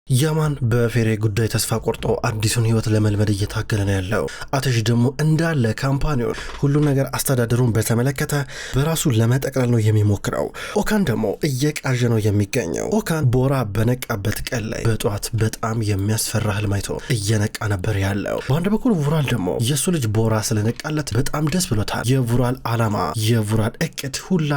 ያማን በፌሬ ጉዳይ ተስፋ ቆርጦ አዲሱን ህይወት ለመልመድ እየታገለ ነው ያለው። አተሽ ደግሞ እንዳለ ካምፓኒውን ሁሉ ነገር አስተዳደሩን በተመለከተ በራሱ ለመጠቅለል ነው የሚሞክረው። ኦካን ደግሞ እየቃዠ ነው የሚገኘው። ኦካን ቦራ በነቃበት ቀን ላይ በጧት በጣም የሚያስፈራ ህልም አይቶ እየነቃ ነበር ያለው። በአንድ በኩል ቡራል ደግሞ የሱ ልጅ ቦራ ስለነቃለት በጣም ደስ ብሎታል። የቡራል አላማ የቡራል እቅድ ሁላ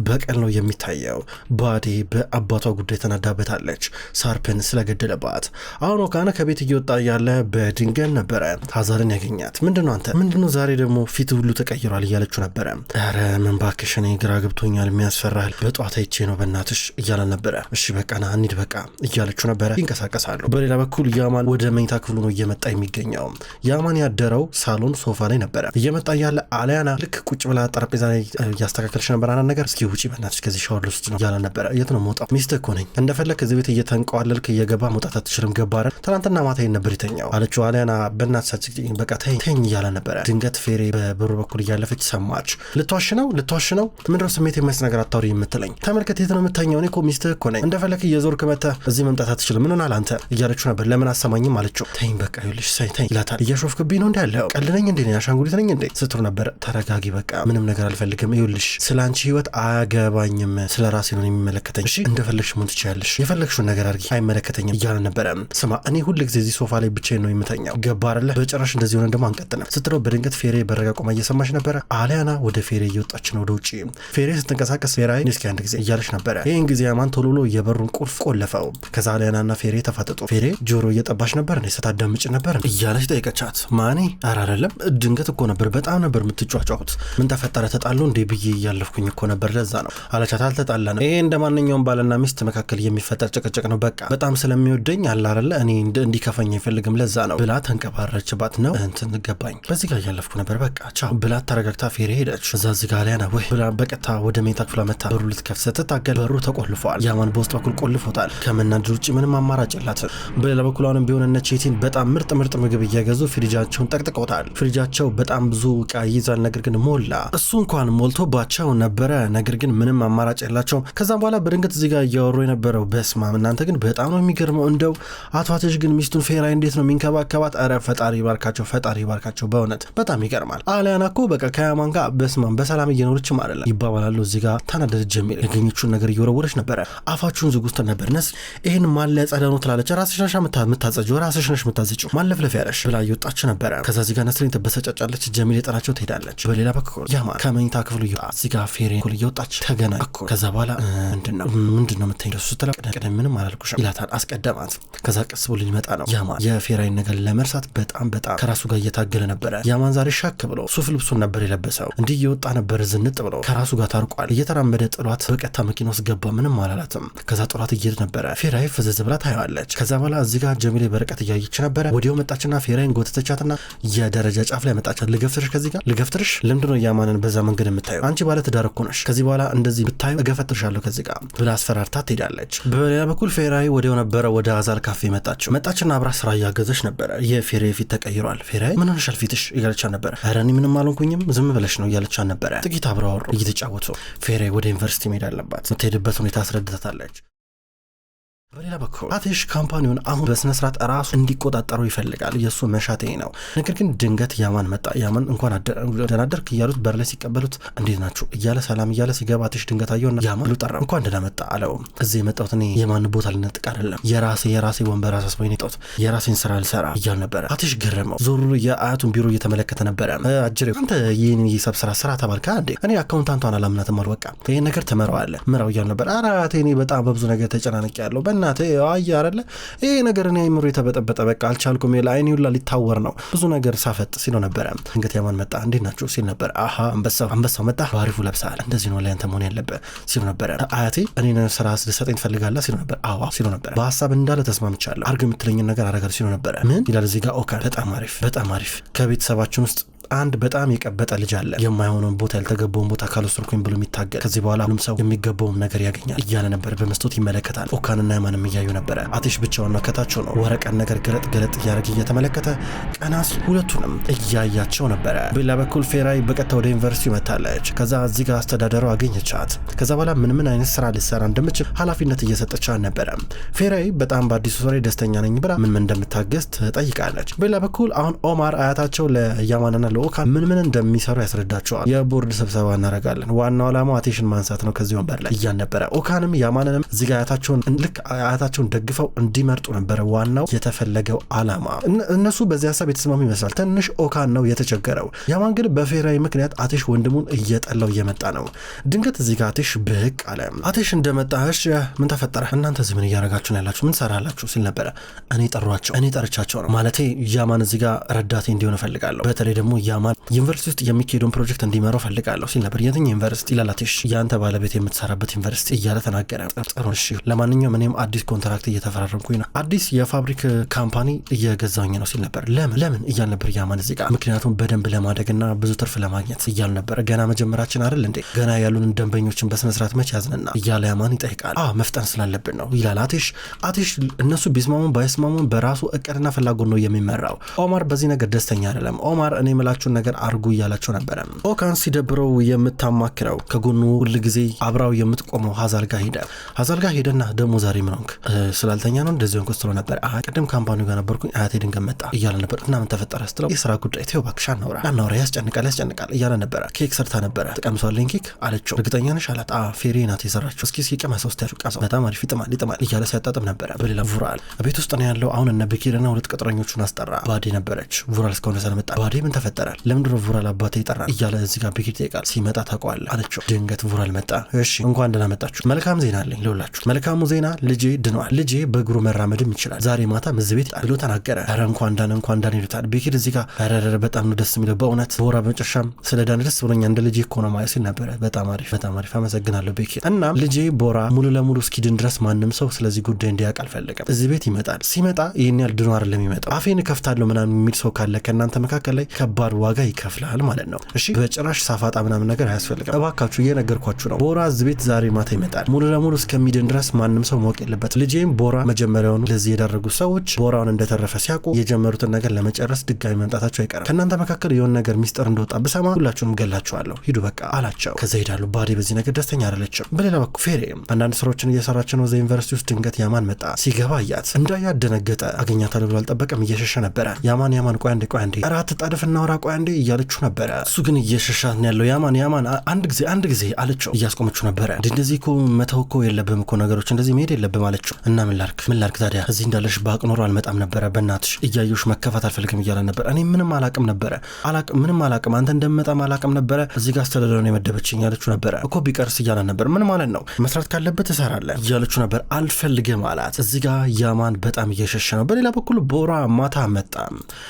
በቀል ነው የሚታየው። ባዴ በአባቷ ጉዳይ ተናዳበታለች ሳርፕን ስለገደለባት። አሁን ኦካን ከቤት እየወጣ ያለ በድንገት ነበረ ሀዛርን ያገኛት። ምንድነው ዛሬ ደግሞ ፊት ሁሉ ተቀይሯል እያለችው ነበረ። ኧረ ምን ባክሽ እኔ ግራ ገብቶኛል የሚያስፈራል በጧት አይቼ ነው በእናትሽ እያለ ነበረ። እሺ በቃ ና እንሂድ በቃ እያለችው ነበረ። ይንቀሳቀሳሉ። በሌላ በኩል ያማን ወደ መኝታ ክፍሉ ነው እየመጣ የሚገኘው። ያማን ያደረው ሳሎን ሶፋ ላይ ነበረ። እየመጣ ያለ አሊያና ልክ ቁጭ ብላ ጠረጴዛ ላይ እያስተካከለች ነበር። አንድ ነገር እስኪ ውጪ በእናትሽ ከዚህ ሻወር ልውስድ ነው እያለ ነበረ። የት ነው መውጣት? ሚስትህ እኮ ነኝ እንደፈለግ ከዚህ ቤት እየተንቀዋለልክ እየገባ መውጣት አትችልም ገባረ ትናንትና ማታ ነበር የተኛው አለችው። አሊያና በእናትሽ በቃ ተኝ እያለ ነበረ። ድንገት ፌሬ በበሩ በኩል እያለፈች ሰማች። ልትዋሽ ነው ምንድነው ስሜት የማይስ ነገር አታውሪ የምትለኝ? ተመልከት የት ነው የምተኛው? እኔ እኮ ሚስትህ እኮ ነኝ እንደፈለክ እየዞርክ መተህ እዚህ መምጣት አትችልም። ምን ሆናል አንተ እያለችው ነበር። ለምን አሰማኝም አለችው። ተኝ በቃ ይኸውልሽ ተኝ ይላታል። እየሾፍክብኝ ነው እንዴ ያለው? ቀልነኝ እንዴ ነኝ አሻንጉሊት ነኝ እንዴ ስትሩ ነበር። ተረጋጊ በቃ ምንም ነገር አልፈልግም። ይኸውልሽ ስለ አንቺ ህይወት አያገባኝም ስለ ራሴ ነው የሚመለከተኝ። እሺ እንደፈለግሽ ምን ትችያለሽ የፈለግሽውን ነገር አድርጊ አይመለከተኝም እያለ ነበረ። ስማ እኔ ሁሉ ጊዜ እዚህ ሶፋ ላይ ብቻዬን ነው የምተኛው ገባረለ በጭራሽ እንደዚህ ሆነ ደግሞ አንቀጥልም ስትለው በድንገት ፌሬ በረጋ ቆማ እየሰማች ነበረ። አሊያና ወደ ፌሬ እየወጣች ነው ወደ ውጪ። ፌሬ ስትንቀሳቀስ ፌራይ እስኪ አንድ ጊዜ እያለች ነበረ። ይህን ጊዜ ያማን ቶሎ ብሎ የበሩን ቁልፍ ቆለፈው። ከዛ አሊያናና ፌሬ ተፋጠጡ። ፌሬ ጆሮ እየጠባች ነበር እንዴ ስታዳምጭ ነበር እያለች ጠይቀቻት። ማኔ ኧረ አይደለም ድንገት እኮ ነበር በጣም ነበር የምትጫጫሁት። ምን ተፈጠረ ተጣሉ እንዴ ብዬ እያለፍኩኝ እኮ ነበር ለዛ ነው አለቻት። አልተጣላንም ይሄ እንደ ማንኛውም ባልና ሚስት መካከል የሚፈጠር ጭቅጭቅ ነው በቃ በጣም ስለሚወደኝ አለ አይደለ እኔ እንዲከፋኝ አይፈልግም ለዛ ነው ብላ ተንቀባረችባት። ነው እንትን ገባኝ በዚህ ጋር እያለፍኩ ነበር በቃ ቻው ብላ ተረጋግታ ፌሬ ሄደች። እዛ እዚህ ጋር አሊያና ወይ ብላ በቀጥታ ወደ ሜታ ክፍሏ መታ በሩ ልትከፍት ስትታገል በሩ ተቆልፏል። ያማን በውስጥ በኩል ቆልፎታል። ከመናደድ ውጭ ምንም አማራጭ የላትም። በሌላ በኩል አሁንም ቢሆን እነ ቼቲን በጣም ምርጥ ምግብ እየገዙ ፍሪጃቸውን ጠቅጥቀውታል። ፍሪጃቸው በጣም ብዙ ዕቃ ይይዛል ነገር ግን ሞላ። እሱ እንኳን ሞልቶባቸው ነበረ ነገር ግን ምንም አማራጭ የላቸውም። ከዛም በኋላ በድንገት እዚህ ጋር እያወሩ የነበረው በስማም እናንተ ግን በጣም ነው የሚገርመው እንደው አቶ አተሽ ግን ሚስቱን ፌራይ እንዴት ነው የሚንከባከባት? ኧረ ፈጣሪ ይባርካቸው በእውነት በጣም ይገርማል። አሊያና እኮ በቃ ከያማን ጋር በስማም በሰላም እየኖረችም አይደለም ይባባላሉ። እዚህ ጋር ተናደደች። ጀሚል ያገኘችውን ነገር እየወረወረች ነበረ። አፋችሁን ዝጉት ነበር ነስ ይሄን ማለ ጸዳ ነው ትላለች። ራስሽ ነሽ የምታጸጂው ራስሽ ነሽ የምታዘጪው ማለፍለፍ ያለሽ ብላ እየወጣች ነበረ። ከዛ እዚህ ጋር ነስሪን ተበሰጫጫለች። ጀሚል የጠራቸው ትሄዳለች። በሌላ በኩል ያማን ከመኝታ ክፍሉ እዚህ ጋር ፌሬ ኩል እየወጣች ተገናኝ እኮ ከዛ በኋላ ምንድነው የምትሄደው ስትለው ቀደም ምንም አላልኩሽም ይላታል። አስቀደማት። ከዛ ቀስ ብሎ ሊመጣ ነው። ያማን የፌራይን ነገር ለመርሳት በጣም ከራሱ ጋር እየታገለ ነበረ። ያማን ዛሬ ሻክ ብሎ ሱፍ ልብሱን ነበር የለበሰው። እንዲህ እየወጣ ነበር ዝንጥ ብሎ ከራሱ ጋር ታርቋል። እየተራመደ ጥሏት በቀጥታ መኪና ውስጥ ገባ። ምንም አላላትም። ከዛ ጥሏት እየሄደ ነበረ። ፌራይ ፍዝዝ ብላ ታየዋለች። ከዛ በኋላ እዚህ ጋር ጀሚሌ በርቀት እያየች ነበረ። ወዲያው መጣችና ፌራይን ጎተተቻትና የደረጃ ጫፍ ላይ መጣቻት። ልገፍትርሽ ከዚህ ጋር ልገፍትርሽ ለምንድነው ያማንን በዛ መንገድ የምታየው? አንቺ ባለ ትዳር እኮ ነሽ። ከዚህ በኋላ እንደዚህ ብታየው እገፈትርሻለሁ ከዚህ ጋር ብላ አስፈራርታ ትሄዳለች። በሌላ በኩል ፌራይ ወዲያው ነበረ ወደ አዛል ካፌ መጣችና አብራ ስራ እያገዘች ነበረ። የፌሬ ፊት ተቀይሯል። ፌራይ ምን ሆነሻል ፊትሽ እያለቻ ነበረ። ኧረ እኔ ምንም አልሆንኩኝም ዝም ብለሽ ነው እያለቻ ነበረ። ጥቂት አብረው አወሩ እየተጫወቱ። ፌሬ ወደ ዩኒቨርሲቲ መሄድ አለባት የምትሄድበት ሁኔታ አስረድታታለች። በሌላ በኩል አተሽ ካምፓኒውን አሁን በስነ ስርዓት ራሱ እንዲቆጣጠረው ይፈልጋል። የሱ መሻቴ ነው። ነገር ግን ድንገት ያማን መጣ። ያማን እንኳን አደናደርክ እያሉት በር ላይ ሲቀበሉት እንዴት ናችሁ እያለ ሰላም እያለ ሲገባ አተሽ ድንገት አየውና ያማን ሉጠራ እንኳን ደህና መጣ አለው። እዚህ የመጣሁት እኔ የማን ቦታ ልነጥቅ አይደለም የራሴ ወንበር አሳስቦኝ ነው የመጣሁት የራሴን ስራ ልሰራ እያለ ነበረ። አተሽ ገረመው። ዞሩ የአያቱን ቢሮ እየተመለከተ ነበረ። አጅሬው አንተ ይህን የሂሳብ ስራ ተባልካ እንዴ? እኔ አካውንታንቷን አላምናትም አልበቃ ይሄን ነገር ተመረዋለህ ምራው እያለ ነበር። ኧረ አያቴ እኔ በጣም በብዙ ነገር ተጨናንቄ ያለው በእናቴ አይያረለ ይሄ ነገር እኔ አይምሮ የተበጠበጠ በቃ አልቻልኩም የላይኔ ሁላ ሊታወር ነው ብዙ ነገር ሳፈጥ ሲለው ነበረ። እንግዲህ ያማን መጣ። እንዴት ናችሁ ሲል ነበር። አሃ አንበሳው መጣ ባሪፉ ለብሳል እንደዚህ ነው ላይ አንተ መሆን ያለበት ሲለው ነበር። አያቴ እኔን ስራ ልሰጠኝ ትፈልጋለህ ሲለው ነበር። አዋ ሲለው ነበር። በሐሳብ እንዳለ ተስማምቻለሁ አርግ የምትለኝን ነገር አረጋል ሲለው ነበር። ምን ይላል እዚህ ጋር ኦካን በጣም አሪፍ ከቤተሰባችን ውስጥ አንድ በጣም የቀበጠ ልጅ አለ የማይሆነውን ቦታ ያልተገባውን ቦታ ካልወሰድኩኝ ብሎ የሚታገል ከዚህ በኋላ ሁሉም ሰው የሚገባውን ነገር ያገኛል እያለ ነበር በመስኮት ይመለከታል። ኦካንና ያማንም እያዩ ነበረ። አቴሽ ብቻውን ከታች ነው ወረቀት ነገር ገለጥ እያደረገ እየተመለከተ ቀናስ ሁለቱንም እያያቸው ነበረ። በሌላ በኩል ፌራይ በቀጥታ ወደ ዩኒቨርሲቲ መታለች። ከዛ እዚህ ጋር አስተዳደሩ አገኘቻት። ከዛ በኋላ ምን አይነት ስራ ልትሰራ እንደምችል ኃላፊነት እየሰጠቻት ነበረ። ፌራይ በጣም በአዲሱ ስራ ደስተኛ ነኝ ብላ ምን እንደምታገዝ ትጠይቃለች። በሌላ በኩል አሁን ኦማር አያታቸው ለያማንና ለኦካን ምን እንደሚሰሩ ያስረዳቸዋል። የቦርድ ስብሰባ እናደርጋለን፣ ዋናው ዓላማው አቴሽን ማንሳት ነው ከዚህ ወንበር ላይ እያን ነበረ። ኦካንም ያማንንም እዚህ ጋር አያታቸውን ደግፈው እንዲመርጡ ነበረ ዋናው የተፈለገው ዓላማ። እነሱ በዚህ ሀሳብ የተስማሙ ይመስላል። ትንሽ ኦካን ነው የተቸገረው። ያማን ግን በፌራይ ምክንያት አቴሽ ወንድሙን እየጠላው እየመጣ ነው። ድንገት እዚህ ጋር አቴሽ ብቅ አለ። አቴሽ እንደመጣሽ ምን ተፈጠረ? እናንተ እዚህ ምን እያደረጋችሁ ነው ያላችሁ? ምን ሰራላችሁ? ሲል ነበረ። እኔ ጠርቻቸው ነው ማለቴ ያማን እዚህ ጋር ረዳቴ እንዲሆን ፈልጋለሁ። በተለይ ደግሞ ያማን ዩኒቨርሲቲ ውስጥ የሚካሄደውን ፕሮጀክት እንዲመራው ፈልጋለሁ ሲል ነበር። የትኛው ዩኒቨርሲቲ? ይላል አቴሽ። ያንተ ባለቤት የምትሰራበት ዩኒቨርሲቲ እያለ ተናገረ። ጥሩ እሺ፣ ለማንኛውም እኔም አዲስ ኮንትራክት እየተፈራረምኩኝ ነው፣ አዲስ የፋብሪክ ካምፓኒ እየገዛኝ ነው ሲል ነበር። ለምን እያል ነበር ያማን እዚህ ጋር። ምክንያቱም በደንብ ለማደግና ብዙ ትርፍ ለማግኘት እያል ነበር። ገና መጀመራችን አይደል እንዴ? ገና ያሉን ደንበኞችን በስነስርዓት መች ያዝንና እያለ ያማን ይጠይቃል። መፍጠን ስላለብን ነው ይላል አቴሽ። እነሱ ቢስማሙን ባይስማሙን በራሱ እቅድና ፍላጎት ነው የሚመራው። ኦማር በዚህ ነገር ደስተኛ አይደለም። ኦማር እኔ የምላችሁን ነገር አርጉ እያላቸው ነበረ። ኦካን ሲደብረው የምታማክረው ከጎኑ ሁል ጊዜ አብራው የምትቆመው ሀዛል ጋር ሄደና ደግሞ ዛሬ ምን ሆንክ? ስላልተኛ ነው እንደዚህ ሆንክ ስትለው ነበር። ቅድም ካምፓኒው ጋር ነበርኩኝ አያቴ ድንገት መጣ እያለ ነበር። እና ምን ተፈጠረ ስትለው የስራ ጉዳይ ተው እባክሽ አናውራ ያስጨንቃል እያለ ነበረ። ኬክ ሰርታ ነበረ። ትቀምሷለኝ ኬክ አለችው። እርግጠኛ ነሽ አላት። ፌሬ ናት የሰራችው። እስኪ ቀመሰው እስቲ ቀምሰው በጣም አሪፍ ይጥማል እያለ ሲያጣጥም ነበረ። በሌላ vural ቤት ውስጥ ነው ያለው። አሁን እነ በኪርና ሁለት ቅጥረኞቹን አስጠራ። ባዴ ነበረች። vural እስካሁን ስለመጣ ባዴ ምን ተፈጠረ? ለምንድነው vural አባቴ ይጠራል እያለ እዚህ ጋር በኪር ይጠይቃል። ሲመጣ ታውቀዋለህ አለችው። ድንገት vural መጣ። እሺ እንኳን ደህና መጣችሁ። መልካም ዜና አለኝ ለሁላችሁ። መልካሙ ዜና ልጄ ድኗል። ልጄ በእግሩ መራመድም ይችላል። ዛሬ ማታ እዚህ ቤት ብሎ ተናገረ። ኧረ እንኳን ዳን ይሉታል። በኪር እዚህ ጋር ኧረ በጣም ነው ደስ የሚለው በእውነት ቦራ በመጨረሻም ስለ ዳን ደስ ብሎኛል። እንደ ልጄ እኮ ነው ማለት ሲል ነበረ። በጣም አሪፍ አመሰግናለሁ በኪር። እና ልጄ ቦራ ሙሉ ለሙሉ እስኪድን ድረስ ማንም ሰው ስለዚህ ጉዳይ እንዲያውቅ አልፈልግም። እዚህ ቤት ይመጣል። ሲመጣ ይሄን ያህል ድኖ አይደለም የሚመጣው። አፌን ከፍታለሁ ምናምን የሚል ሰው ካለ ከእናንተ መካከል ላይ ከባድ ዋጋ ይከፍላል ማለት ነው። እሺ በጭራሽ ሳፋጣ ምናምን ነገር አያስፈልግም። እባካችሁ እየነገርኳችሁ ነው። ቦራ እዚህ ቤት ዛሬ ማታ ይመጣል። ሙሉ ለሙሉ እስከሚድን ድረስ ማንም ሰው ማወቅ የለበት። ልጄም ቦራ መጀመሪያውን ለዚህ የዳረጉ ሰዎች ቦራውን እንደተረፈ ሲያውቁ የጀመሩትን ነገር ለመጨረስ ድጋሚ መምጣታቸው አይቀርም። ከእናንተ መካከል የሆነ ነገር ሚስጥር እንደወጣ ብሰማ ሁላችሁንም ገላችኋለሁ። ሂዱ በቃ አላቸው። ከዛ ሄዳሉ። ባዴ በዚህ ነገር ደስተኛ አይደለችም። በሌላ በኩል ፌሬ አንዳንድ ስራዎችን እየሰራች ነው እዛ ዩኒቨርሲቲ ውስጥ። ድንገት ያማን መጣ። ሲገባ አያት። እንዳያት ደነገጠ። አገኛታለሁ ብሎ አልጠበቀም። እየሸሸ ነበረ። ያማን ቆይ አንዴ ኧረ አትጣደፍ እናውራ ቆይ አንዴ እያለችው ነበረ። እሱ ግን እየሸሻት ነው ያለው። ያማን አንድ ጊዜ አለችው። እያስቆመችው ነበረ። እንደዚህ እኮ መተው እኮ የለብም እኮ ነገሮች እንደዚህ መሄድ የለብም አለችው። እና ምን ላርክ ታዲያ እዚህ እንዳለሽ ባቅ ኖሮ አልመጣም ነበረ። በእናትሽ እያየሁሽ መከፋት አልፈልግም እያለ ነበር። እኔ ምንም አላቅም አንተ እንደምመጣም አላቅም ነበረ። እዚህ ጋር አስተዳደሩ ነው የመደበችኝ ያለችው ነበረ። እኮ ቢቀርስ እያለ ነበር። ምን ማለት ነው? መስራት ካለበት ትሰራለህ እያለችው ነበር። አልፈልግም አላት። እዚህ ጋር ያማን በጣም እየሸሸ ነው። በሌላ በኩል ቦራ ማታ መጣ።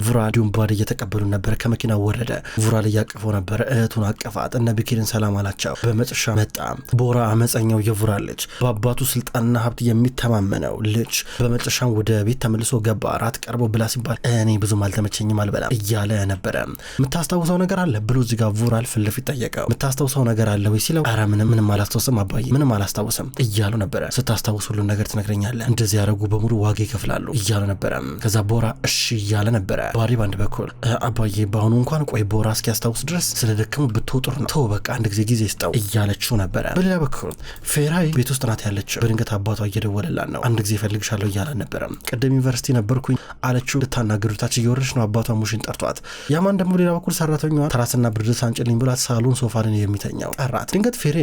vural ዲዩም ባዴ እየተቀበሉ ነበር። ከመኪና ወረደ። vural እያቀፈው ነበር። እህቱን አቀፋት። እነ ቢኪርን ሰላም አላቸው። በመጨረሻ መጣ ቦራ አመፀኛው የvural ልጅ፣ በአባቱ ስልጣንና ሀብት የሚተማመነው ልጅ በመጨረሻ ወደ ቤት ተመልሶ ገባ። ራት ቀርቦ ብላ ሲባል እኔ ብዙም አልተመቸኝም አልበላም እያለ ነበረ። የምታስታውሰው ነገር አለ ብሎ እዚህ ጋር vural ፊት ለፊት ጠየቀው። የምታስታውሰው ነገር አለ ወይ ሲለው ኧረ ምንም አላስታውስም አባዬ ምንም አላስታውስም እያሉ ነበረ። ስታስታውስ ሁሉን ነገር ትነግረኛለህ፣ እንደዚህ ያደረጉ በሙሉ ዋጋ ይከፍላሉ እያሉ ነበረ። ከዛ ቦራ እሺ እያለ ነበረ። ባዴ ባንድ በኩል አባዬ በአሁኑ እንኳን ቆይ ቦራ እስኪያስታውስ ድረስ ስለደከሙ ብትወጥር ነው ተው በቃ አንድ ጊዜ ይስጠው እያለችው ነበረ። በሌላ በኩል ፌራይ ቤት ውስጥ ናት ያለችው። በድንገት አባቷ እየደወለላት ነው። አንድ ጊዜ እፈልግሻለሁ እያለ ነበረ። ቅድም ዩኒቨርሲቲ ነበርኩኝ አለችው። ልታናግሩት ታች እየወረደች ነው። አባቷ ሙሽን ጠርቷት። ያማን ደግሞ ሌላ በኩል ሰራተኛዋ ትራስና ብርድ ሳንጭልኝ ብሏት ሳሎን ሶፋ ላይ የሚተኛው ጠራት። ድንገት ፌሬ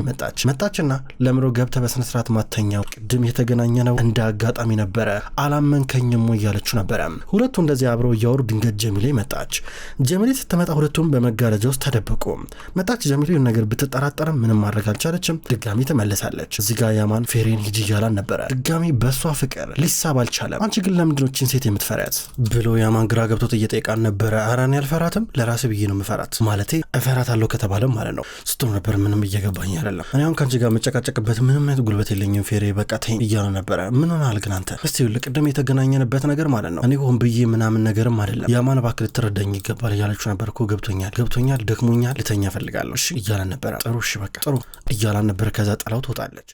መጣችና ለምሮ ገብተ በስነ ስርዓት ማተኛው ቅድም የተገናኘ ነው እንደ አጋጣሚ ነበረ አላመንከኝም እያለችው ነበረ። ሁለቱ እንደዚህ አብረው እያወሩ ድንገት ጀሚሌ መጣች። ጀሚሌ ስትመጣ ሁለቱም በመጋረጃ ውስጥ ተደበቁ። መጣች። ጀሚሌ ነገር ብትጠራጠርም ምንም ማድረግ አልቻለችም። ድጋሚ ተመለሳለች። እዚህ ጋር ያማን ፌሬን ሂጂ እያላን ነበረ። ድጋሚ በሷ ፍቅር ሊሳብ አልቻለም። አንቺ ግን ለምንድን ነው እቺን ሴት የምትፈሪያት ብሎ ያማን ግራ ገብቶት እየጠየቃን ነበረ። ኧረ እኔ አልፈራትም ለራሴ ብዬ ነው የምፈራት ማለቴ እፈራታለሁ ከተባለም ማለት ነው ስትሉ ነበር። ምንም እየገባኝ አይደለም። እኔ አሁን ከአንቺ ጋር መጨቃጨቅበት ምንም አይነት ጉልበት የለኝም ፌሬ በቃ ተይኝ እያሉ ነበረ። ምን ሆናል ግን አንተ? እስቲ ቅድም የተገናኘንበት ነገር ማለት ነው እኔ ሆን ብዬ ምናምን ነገርም አይደለም። ያማን እባክህ ልትረዳኝ ይገባል እያለች እያለች ነበር እኮ ገብቶኛል ደክሞኛል ልተኛ ፈልጋለሁ እሺ እያላን ነበር ጥሩ እሺ በቃ ጥሩ እያላን ነበር ከዛ ጥላው ትወጣለች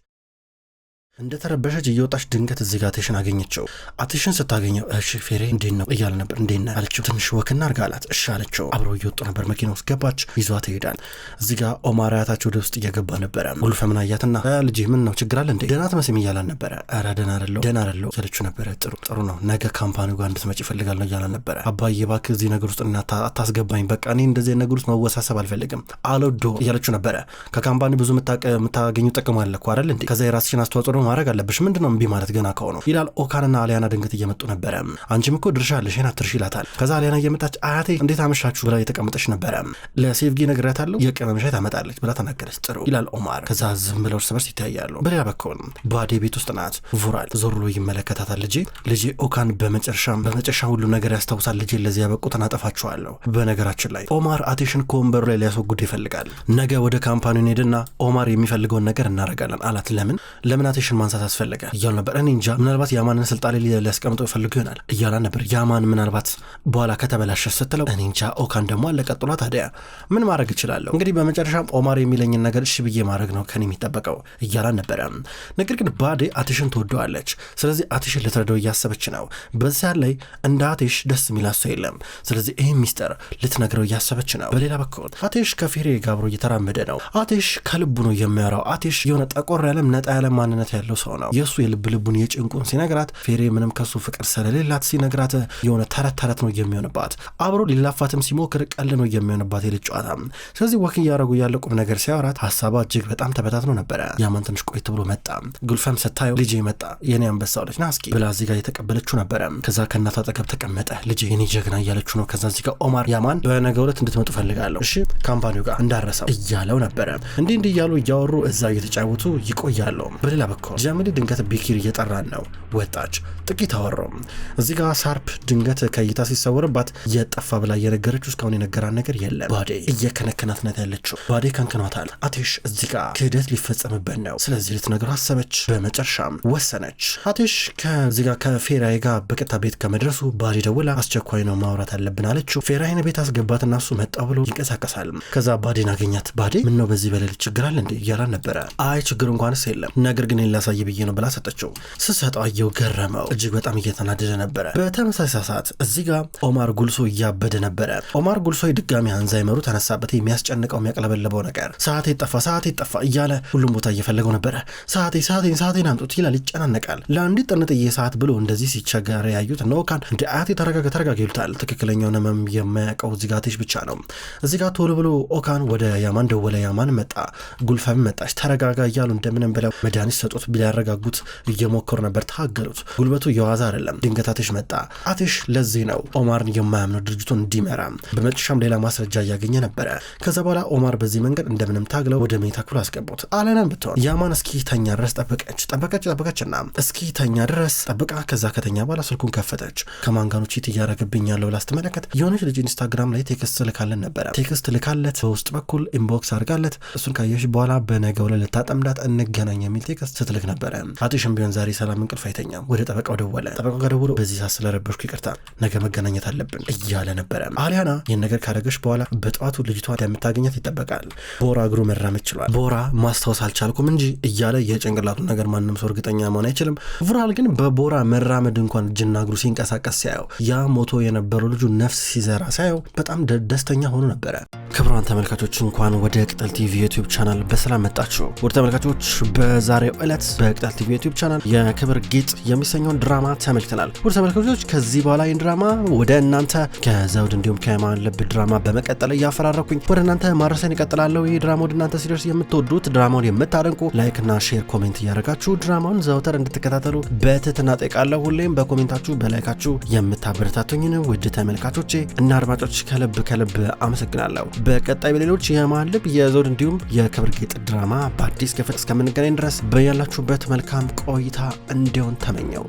እንደተረበሸች እየወጣች ድንገት እዚህ ጋር አቴሽን አገኘችው አቴሽን ስታገኘው እሺ ፌሬ እንዴት ነው እያለ ነበር እንዴት ነው አለችው ትንሽ ወክና አርጋላት እሺ አለችው አብረው እየወጡ ነበር መኪና ውስጥ ገባች ይዟት ይሄዳል እዚህ ጋር ኦማር አያታቸው ወደ ውስጥ እየገባ ነበር ጉልፈምን አያትና ልጄ ምን ነው ችግር አለ እንዴ ደህና ትመስም እያላን ነበር ኧረ ደህና አይደለሁ ያለችው ነበር ጥሩ ነው ነገ ካምፓኒው ጋር እንድትመጪ እፈልጋለሁ እያላን ነበር አባዬ እባክህ እዚህ ነገር ውስጥ አታስገባኝ በቃ እኔ እንደዚህ ነገር ውስጥ መወሳሰብ አልፈልግም አልወዶ እያለችው ነበር ከካምፓኒ ብዙ የምታገኙ ጥቅም አለ እኮ አይደል እንዴ ከዛ የራስሽን አስተዋጽኦ ማድረግ አለብሽ ምንድነው እምቢ ማለት ገና ከሆነ ይላል ኦካንና አሊያና ድንገት እየመጡ ነበር አንቺም እኮ ድርሻ አለሽ እና ትርሽ ይላታል ከዛ አሊያና እየመጣች አያቴ እንዴት አመሻችሁ ብላ የተቀመጠች ነበር ለሴቭጊ ነግራታለሁ የቀመም ሻይ ታመጣለች ብላ ተናገረች ጥሩ ይላል ኦማር ከዛ ዝም ብለው እርስ በርስ ይታያሉ በሌላ በኩል ባዴ ቤት ውስጥ ናት ቮራል ዞር ብሎ ይመለከታታል ልጄ ኦካን በመጨረሻ ሁሉ ነገር ያስታውሳል ልጄ ለዚህ ያበቁትን አጠፋችኋለሁ በነገራችን ላይ ኦማር አቴሽን ከወንበሩ ላይ ሊያስወግድ ይፈልጋል ነገ ወደ ካምፓኒው ሄድና ኦማር የሚፈልገውን ነገር እናደርጋለን አላት ለምን አቴሽን ማንሳት አስፈለገ እያሉ ነበር እኔ እንጃ ምናልባት ያማንን ስልጣን ላይ ሊያስቀምጠው ይፈልገው ይሆናል እያላ ነበር ያማን ምናልባት በኋላ ከተበላሸ ስትለው እኔ እንጃ ኦካን ደግሞ አለቀጥሏ ታዲያ ምን ማድረግ እችላለሁ እንግዲህ በመጨረሻም ኦማር የሚለኝን ነገር እሺ ብዬ ማድረግ ነው ከኔ የሚጠበቀው እያላ ነበር ነገር ግን ባዴ አቴሽን ትወደዋለች ስለዚህ አቴሽን ልትረዳው እያሰበች ነው በዚያ ላይ እንደ አቴሽ ደስ የሚላት ሰው የለም ስለዚህ ይሄ ሚስጥር ልትነግረው እያሰበች ነው በሌላ በኩል አቴሽ ከፌሬ ጋር አብሮ እየተራመደ ነው አቴሽ ከልቡ ነው የሚያወራው አቴሽ የሆነ ጠቆር ያለም ነጣ ያለ ማንነት ያለው ሰው ነው የሱ ልቡን የጭንቁን ሲነግራት ፌሬ ምንም ከሱ ፍቅር ስለሌላት ሲነግራት የሆነ ተረት ነው የሚሆንባት አብሮ ሊላፋትም ሲሞክር ቀል ነው የሚሆንባት የልጫታ ስለዚህ ወክ ያረጉ ያለ ቁም ነገር ሲያወራት ሐሳቧ እጅግ በጣም ተበታትኖ ነበር ያማን ትንሽ ቆይት ብሎ መጣ ጉልፈም ስታየው ልጄ መጣ የኔ አንበሳው ልጅ ና እስኪ ብላ እዚህ ጋር የተቀበለችው ነበር ከዛ ከእናቷ አጠገብ ተቀመጠ ልጄ የኔ ጀግና እያለችው ነው ከዛ እዚህ ጋር ኦማር ያማን በነገው ዕለት እንድትመጡ ፈልጋለሁ እሺ ካምፓኒው ጋር እንዳረሰው እያለው ነበር እንዲህ እያሉ እያወሩ እዛ እየተጫወቱ ይቆያሉ በሌላ በኩል ጀምሊ ድንገት ቢኪር እየጠራን ነው ወጣች ጥቂት አወራው እዚህ ጋር ሳርፕ ድንገት ከይታ ሲሰወርባት የጠፋ ብላ እየነገረችው እስካሁን የነገራን ነገር የለም ባዴ እየከነከናት ናት ያለችው ባዴ ከንከናታል አቴሽ እዚህ ጋር ክህደት ሊፈጸምበት ነው ስለዚህ ልትነግረው አሰበች በመጨረሻም ወሰነች አቴሽ ከዚህ ጋር ከፌራይ ጋር በቀጥታ ቤት ከመድረሱ ባዴ ደውላ አስቸኳይ ነው ማውራት አለብን አለችው ፌራይን ቤት አስገባትና እሱ መጣ ብሎ ይንቀሳቀሳል ከዛ ባዴን አገኛት ባዴ ምን ነው በዚህ በሌሊት ችግር አለ እንዴ እያላን ነበረ አይ ችግር እንኳንስ የለም ነገር ግን ላሳይ ብዬ ነው ብላ ሰጠችው ስሰጠው አየው ገረመው እጅግ በጣም እየተናደደ ነበረ በተመሳሳይ ሰዓት እዚህ ጋር ኦማር ጉልሶ እያበደ ነበረ ኦማር ጉልሶ ድጋሚ አንዛይመሩ ተነሳበት የሚያስጨንቀው የሚያቀለበለበው ነገር ሰዓቴ ጠፋ እያለ ሁሉም ቦታ እየፈለገው ነበረ ሰዓቴን አምጡት ይላል ይጨናነቃል ለአንዲት ጥንጥዬ ሰዓት ብሎ እንደዚህ ሲቸገር ያዩት ነው ካን እንደ አያቴ ተረጋጋ ይሉታል ትክክለኛው ነመም የማያውቀው እዚህ ጋር ብቻ ነው እዚህ ጋር ቶሎ ብሎ ኦካን ወደ ያማን ደወለ ያማን መጣ ጉልፈም መጣች ተረጋጋ እያሉ እንደምንም ብለው መድኃኒት ሰጡት ቢያረጋጉት እየሞከሩ ነበር ታገሉት ጉልበቱ የዋዛ አይደለም ድንገት አቴሽ መጣ አቴሽ ለዚህ ነው ኦማርን የማያምነው ድርጅቱን እንዲመራ በመጨረሻም ሌላ ማስረጃ እያገኘ ነበረ ከዛ በኋላ ኦማር በዚህ መንገድ እንደምንም ታግለው ወደ ሜታ ክፍል አስገቡት አለናም ብትሆን ያማን እስኪ ተኛ ድረስ ጠበቀችና እስኪ ተኛ ድረስ ጠብቃ ከዛ ከተኛ በኋላ ስልኩን ከፈተች ከማን ጋር ነው ቺት እያደረገብኝ ያለው ብላ ስትመለከት የሆነች ልጅ ኢንስታግራም ላይ ቴክስት ልካለን ነበረ ቴክስት ልካለት በውስጥ በኩል ኢንቦክስ አድርጋለት እሱን ካየሽ በኋላ በነገው ላይ ልታጠምዳት እንገናኝ የሚል ቴክስት ስትልክ ነበረ አቴሽም ቢሆን ዛሬ ሰላም እንቅልፍ አይተኛም ወደ ጠበቃው ደወለ በዚህ ሰዓት ስለረበሽኩ ይቅርታ ነገ መገናኘት አለብን እያለ ነበረ አሊያና ይህን ነገር ካደረገች በኋላ በጠዋቱ ልጅቷ እንደምታገኛት ይጠበቃል ቦራ እግሩ መራመድ ችሏል ቦራ ማስታወስ አልቻልኩም እንጂ እያለ የጭንቅላቱን ነገር ማንም ሰው እርግጠኛ መሆን አይችልም ቮራል ግን በቦራ መራመድ እንኳን እጅና እግሩ ሲንቀሳቀስ ሲያየው ያ ሞቶ የነበረው ልጁ ነፍስ ሲዘራ ሲያየው በጣም ደስተኛ ሆኖ ነበረ ክቡራን ተመልካቾች እንኳን ወደ ቅጠል ቲቪ ዩቲዩብ ቻናል በሰላም መጣችሁ ወደ ተመልካቾች በዛሬው ዕለት በቅጠል ቲቪ ዩቲዩብ ቻናል የክብር ጌጥ የሚሰኘውን ድራማ ተመልክተናል ወደ ተመልካቾች ከዚህ በኋላ ይህን ድራማ ወደ እናንተ ከዘውድ እንዲሁም ከማን ልብ ድራማ በመቀጠል እያፈራረኩኝ ወደ እናንተ ማድረስን ይቀጥላለሁ ይህ ድራማ ወደ እናንተ ሲደርስ የምትወዱት ድራማውን የምታደንቁ ላይክ እና ሼር ኮሜንት እያደረጋችሁ ድራማውን ዘውተር እንድትከታተሉ በትህትና ጠይቃለሁ ሁሌም በኮሜንታችሁ በላይካችሁ የምታበረታቱኝን ውድ ተመልካቾቼ እና አድማጮች ከልብ አመሰግናለሁ በቀጣይ በሌሎች የማን ልብ የዘውድ እንዲሁም የክብር ጌጥ ድራማ በአዲስ ክፍል እስከምንገናኝ ድረስ በያላችሁበት መልካም ቆይታ እንዲሆን ተመኘው